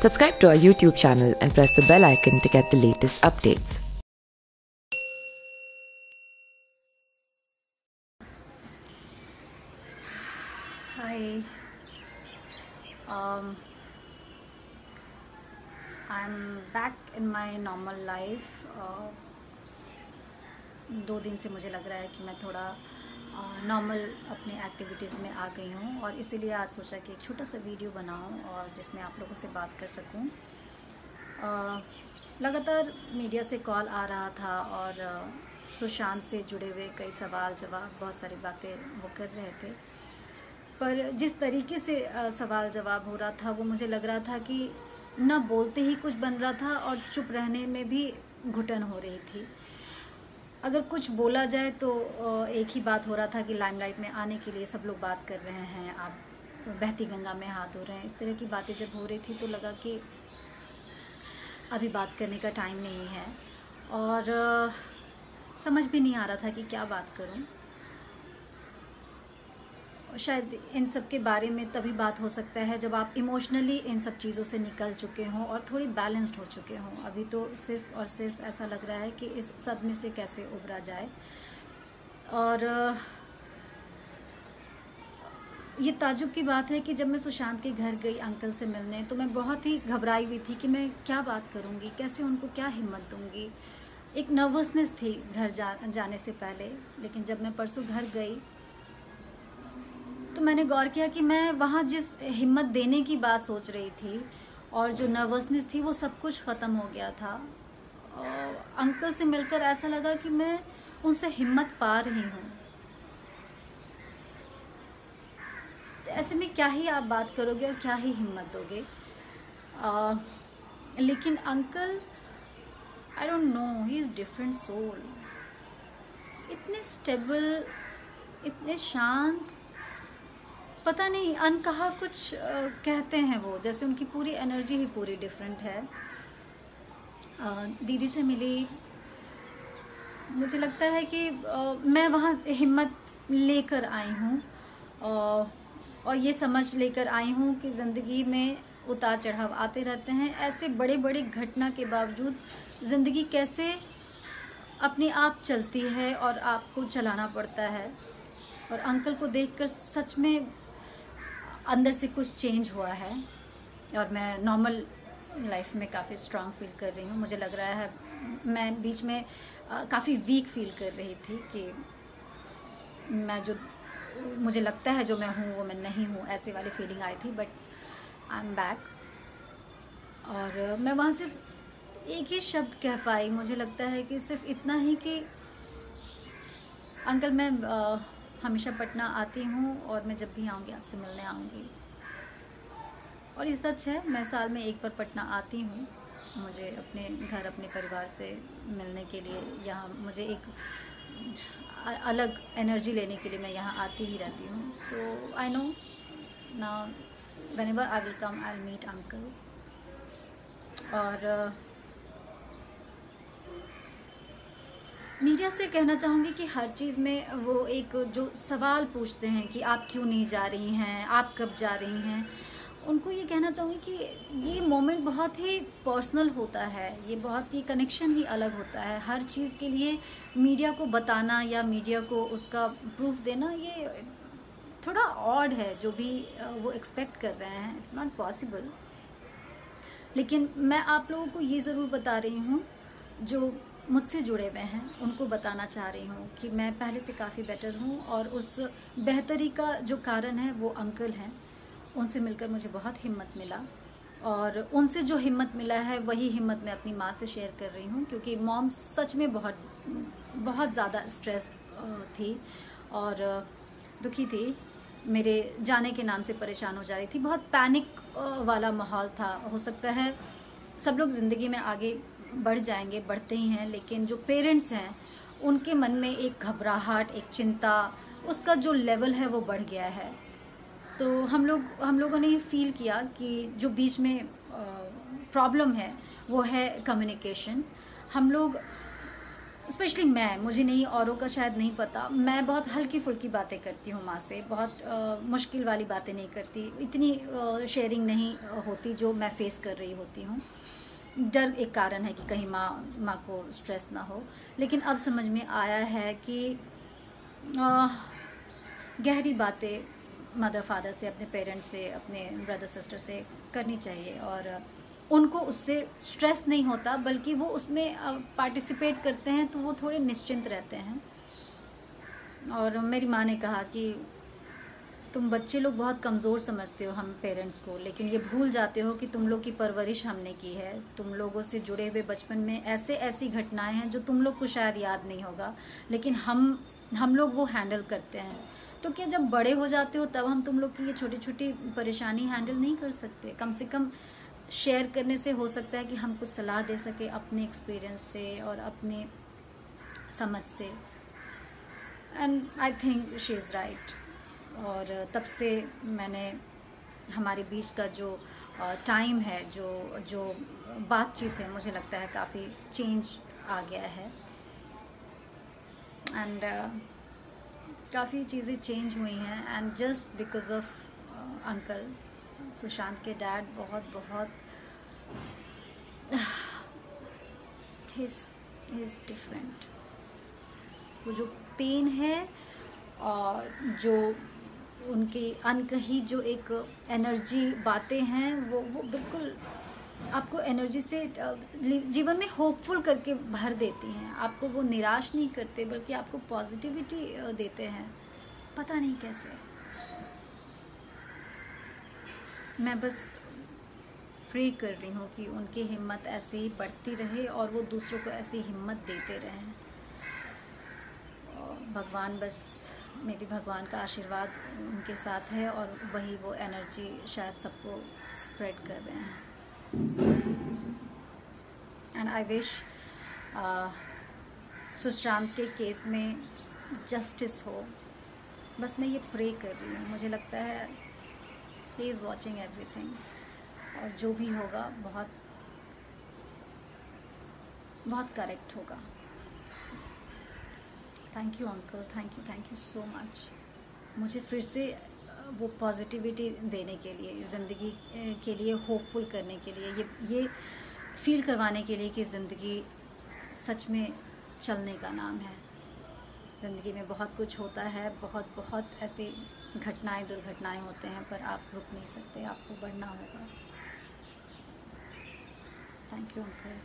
Subscribe to our YouTube channel and press the bell icon to get the latest updates. Hi, I'm back in my normal life. 2 दिन से मुझे लग रहा है कि मैं थोड़ा नॉर्मल अपने एक्टिविटीज़ में आ गई हूँ और इसीलिए आज सोचा कि एक छोटा सा वीडियो बनाऊँ और जिसमें आप लोगों से बात कर सकूँ। लगातार मीडिया से कॉल आ रहा था और सुशांत से जुड़े हुए कई सवाल जवाब, बहुत सारी बातें वो कर रहे थे, पर जिस तरीके से सवाल जवाब हो रहा था वो मुझे लग रहा था कि न बोलते ही कुछ बन रहा था और चुप रहने में भी घुटन हो रही थी। अगर कुछ बोला जाए तो एक ही बात हो रहा था कि लाइमलाइट में आने के लिए सब लोग बात कर रहे हैं, आप बहती गंगा में हाथ धो रहे हैं। इस तरह की बातें जब हो रही थी तो लगा कि अभी बात करने का टाइम नहीं है और समझ भी नहीं आ रहा था कि क्या बात करूं। शायद इन सब के बारे में तभी बात हो सकता है जब आप इमोशनली इन सब चीज़ों से निकल चुके हों और थोड़ी बैलेंस्ड हो चुके हों। अभी तो सिर्फ और सिर्फ ऐसा लग रहा है कि इस सदमे से कैसे उभरा जाए। और ये ताज्जुब की बात है कि जब मैं सुशांत के घर गई अंकल से मिलने तो मैं बहुत ही घबराई हुई थी कि मैं क्या बात करूँगी, कैसे उनको क्या हिम्मत दूँगी। एक नर्वसनेस थी घर जाने से पहले। लेकिन जब मैं परसों घर गई तो मैंने गौर किया कि मैं वहाँ जिस हिम्मत देने की बात सोच रही थी और जो नर्वसनेस थी वो सब कुछ ख़त्म हो गया था। और अंकल से मिलकर ऐसा लगा कि मैं उनसे हिम्मत पा रही हूँ। तो ऐसे में क्या ही आप बात करोगे और क्या ही हिम्मत दोगे। लेकिन uncle, I don't know, he is different soul. इतने स्टेबल, इतने शांत, पता नहीं अनकहा कुछ कहते हैं वो, जैसे उनकी पूरी एनर्जी ही पूरी डिफरेंट है। दीदी से मिली, मुझे लगता है कि मैं वहाँ हिम्मत लेकर आई हूँ और ये समझ लेकर आई हूँ कि ज़िंदगी में उतार चढ़ाव आते रहते हैं। ऐसे बड़े बड़े घटना के बावजूद ज़िंदगी कैसे अपने आप चलती है और आपको चलाना पड़ता है। और अंकल को देखकर सच में अंदर से कुछ चेंज हुआ है और मैं नॉर्मल लाइफ में काफ़ी स्ट्रांग फील कर रही हूँ। मुझे लग रहा है मैं बीच में काफ़ी वीक फील कर रही थी कि मैं जो मुझे लगता है जो मैं हूँ वो मैं नहीं हूँ, ऐसे वाली फीलिंग आई थी। बट आई एम बैक और मैं वहाँ सिर्फ एक ही शब्द कह पाई। मुझे लगता है कि सिर्फ इतना ही कि अंकल, मैं हमेशा पटना आती हूँ और मैं जब भी आऊँगी आपसे मिलने आऊँगी। और ये सच है, मैं साल में एक बार पटना आती हूँ। मुझे अपने घर, अपने परिवार से मिलने के लिए, यहाँ मुझे एक अलग एनर्जी लेने के लिए मैं यहाँ आती ही रहती हूँ। तो I know now whenever I will come I will meet uncle. और मीडिया से कहना चाहूँगी कि हर चीज़ में वो एक जो सवाल पूछते हैं कि आप क्यों नहीं जा रही हैं, आप कब जा रही हैं, उनको ये कहना चाहूँगी कि ये मोमेंट बहुत ही पर्सनल होता है, ये बहुत ही कनेक्शन ही अलग होता है। हर चीज़ के लिए मीडिया को बताना या मीडिया को उसका प्रूफ देना ये थोड़ा ऑड है। जो भी वो एक्सपेक्ट कर रहे हैं, इट्स नॉट पॉसिबल। लेकिन मैं आप लोगों को ये ज़रूर बता रही हूँ, जो मुझसे जुड़े हुए हैं उनको बताना चाह रही हूँ कि मैं पहले से काफ़ी बेटर हूँ और उस बेहतरी का जो कारण है वो अंकल हैं। उनसे मिलकर मुझे बहुत हिम्मत मिला और उनसे जो हिम्मत मिला है वही हिम्मत मैं अपनी माँ से शेयर कर रही हूँ, क्योंकि मॉम सच में बहुत ज़्यादा स्ट्रेस थी और दुखी थी। मेरे जाने के नाम से परेशान हो जा रही थी। बहुत पैनिक वाला माहौल था। हो सकता है सब लोग ज़िंदगी में आगे बढ़ जाएंगे, बढ़ते ही हैं, लेकिन जो पेरेंट्स हैं उनके मन में एक घबराहट, एक चिंता, उसका जो लेवल है वो बढ़ गया है। तो हम लोगों ने ये फील किया कि जो बीच में प्रॉब्लम है वो है कम्युनिकेशन। हम लोग स्पेशली मुझे नहीं, औरों का शायद नहीं पता, मैं बहुत हल्की फुल्की बातें करती हूँ माँ से, बहुत मुश्किल वाली बातें नहीं करती, इतनी शेयरिंग नहीं होती जो मैं फेस कर रही होती हूँ। डर एक कारण है कि कहीं माँ को स्ट्रेस ना हो, लेकिन अब समझ में आया है कि गहरी बातें मदर फादर से, अपने पेरेंट्स से, अपने ब्रदर सिस्टर से करनी चाहिए, और उनको उससे स्ट्रेस नहीं होता, बल्कि वो उसमें पार्टिसिपेट करते हैं तो वो थोड़े निश्चिंत रहते हैं। और मेरी माँ ने कहा कि तुम बच्चे लोग बहुत कमज़ोर समझते हो हम पेरेंट्स को, लेकिन ये भूल जाते हो कि तुम लोग की परवरिश हमने की है, तुम लोगों से जुड़े हुए बचपन में ऐसे ऐसी घटनाएं हैं जो तुम लोग को शायद याद नहीं होगा, लेकिन हम लोग वो हैंडल करते हैं। तो क्या जब बड़े हो जाते हो तब हम तुम लोग की ये छोटी छोटी परेशानी हैंडल नहीं कर सकते? कम से कम शेयर करने से हो सकता है कि हम कुछ सलाह दे सके अपने एक्सपीरियंस से और अपने समझ से। And I think she is right. और तब से मैंने, हमारे बीच का जो टाइम है, जो बातचीत है, मुझे लगता है काफ़ी चेंज आ गया है। एंड काफ़ी चीज़ें चेंज हुई हैं, and just because of uncle Sushant के डैड बहुत हिज डिफरेंट। वो जो पेन है और जो उनकी अनकही जो एक एनर्जी बातें हैं, वो बिल्कुल आपको एनर्जी से जीवन में होपफुल करके भर देती हैं। आपको वो निराश नहीं करते, बल्कि आपको पॉजिटिविटी देते हैं, पता नहीं कैसे। मैं बस प्रे कर रही हूँ कि उनकी हिम्मत ऐसे ही बढ़ती रहे और वो दूसरों को ऐसी हिम्मत देते रहें। भगवान बस, मे बी भगवान का आशीर्वाद उनके साथ है, और वही वो एनर्जी शायद सबको स्प्रेड कर रहे हैं। एंड आई विश सुशांत के केस में जस्टिस हो। बस मैं ये प्रे कर रही हूँ। मुझे लगता है ही इज़ वॉचिंग एवरीथिंग, और जो भी होगा बहुत बहुत करेक्ट होगा। Thank you uncle, thank you so much. मुझे फिर से वो पॉजिटिविटी देने के लिए, ज़िंदगी के लिए होपफुल करने के लिए, ये फील करवाने के लिए कि ज़िंदगी सच में चलने का नाम है। ज़िंदगी में बहुत कुछ होता है, बहुत ऐसी घटनाएं, दुर्घटनाएं होते हैं, पर आप रुक नहीं सकते, आपको बढ़ना होगा। Thank you uncle.